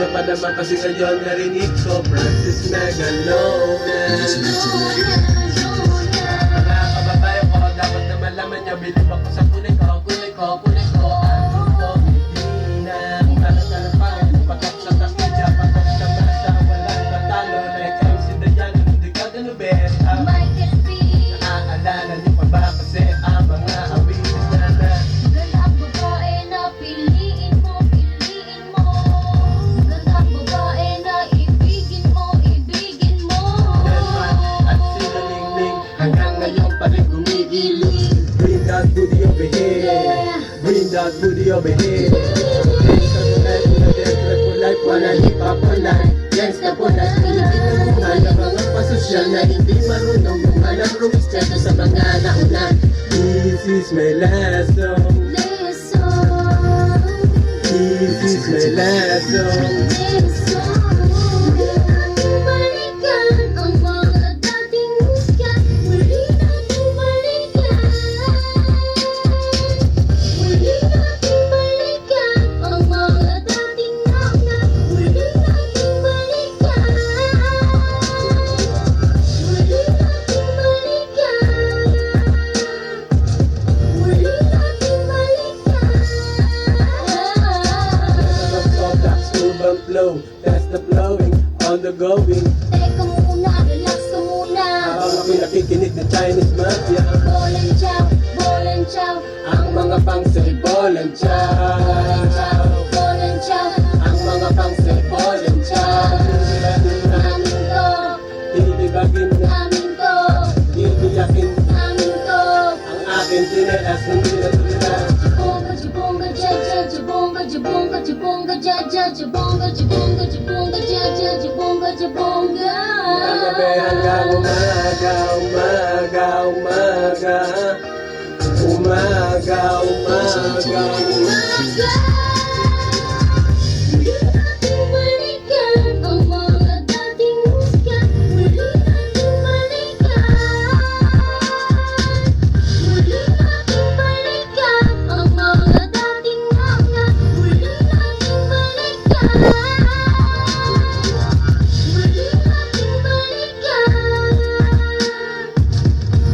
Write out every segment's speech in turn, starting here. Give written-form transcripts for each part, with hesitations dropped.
Ano pa naman kasi ngayon narinig ko Francis Megaloman. Mga kababayan ko, dapat na malaman nyo, bilib ako sa kulay ko, kulay ko, kulay ko. Ano ko, hindi na tanong-tanong pangit, patok sa takidya, patok sa masa, walang katalo. Like MC Dayan, hindi ka ganubet. Michael B. Naaalala niyo pa ba kasi ang mga awitin na na Gandang babae na piliin mo, piliin mo. Gandang babae na ibigin mo, ibigin mo. Delman at sinalingling hanggang ngayon pa rin gumigiling. Bring that booty over here, bring that booty over here. Dance the life, na dance for life, wala hip hop online. Dance the for life, Pilipino buhay ang mga pasosyal na hindi marunong alam rumispeto sa mga nauna. This is my last song, Listen, this is my last song. listen. Nating balikan ang mga dating husga. Muli nating balikan. Muli nating balikan ang mga dating nauna. Muli nating balikan. Muli nating balikan. Muli nating balikan. That's urban flow, that's the flowing, on the going. Teka muna, relax ka muna. Habang ako'y nakikinig ng Chinese Mafia, Bolan chow, bolan chow. ang mga pang-say bolan Bolan chow, chow. bolan chow. Ang mga pang-say bolan chow. Amin to, Tinitibagin na, amin to, tiniyakin amin to. ang aking tinelas ng nila-nila. Jibonga, jibonga, jaja, jibonga, jibonga, jibonga, jaja, jibonga, jibonga, jibonga, jaja, jibonga, jibonga. Mga be hanggang umaga, umaga, umaga. Umaga, umaga, umaga. Muli nating balikan ang mga dating husga. Muli nating balikan. Muli nating balikan ang mga dating nauna. Muli nating balikan. Muli nating balikan.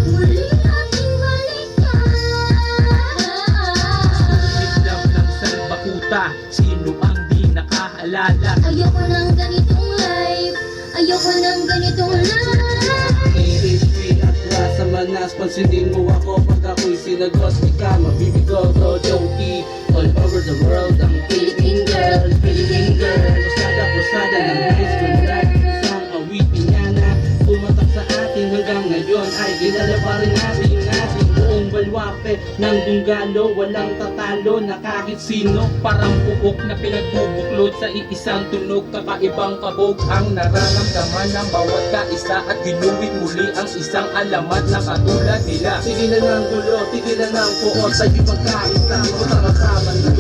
Muli nating balikan. Itlog ng salbakuta, sino ang di nakaalala? Ayoko ng ganitong life. Ayoko ng ganitong life. AHP at Rasa Manas, pansinin mo ako pag ako'y sinagot. Ika mabibigo, Joji. All over the world, ang Philippine girl, Philippine girl. Kusada ng high school life. Isang awitin niya na tumatak sa atin hanggang ngayon ay kilala pa rin natin ating buong balwape ng Dunggalo. Walang tatalo na kahit sino. Parang bukok na pinagbubuklod sa iisang tunog. Kakaibang kabog ang nararamdaman ng bawat kaisa at ginuwit muli ang isang alamat na katulad nila. Tigilan ng gulo, tigilan ng puot, ay di pagkaisa, magkakasama na.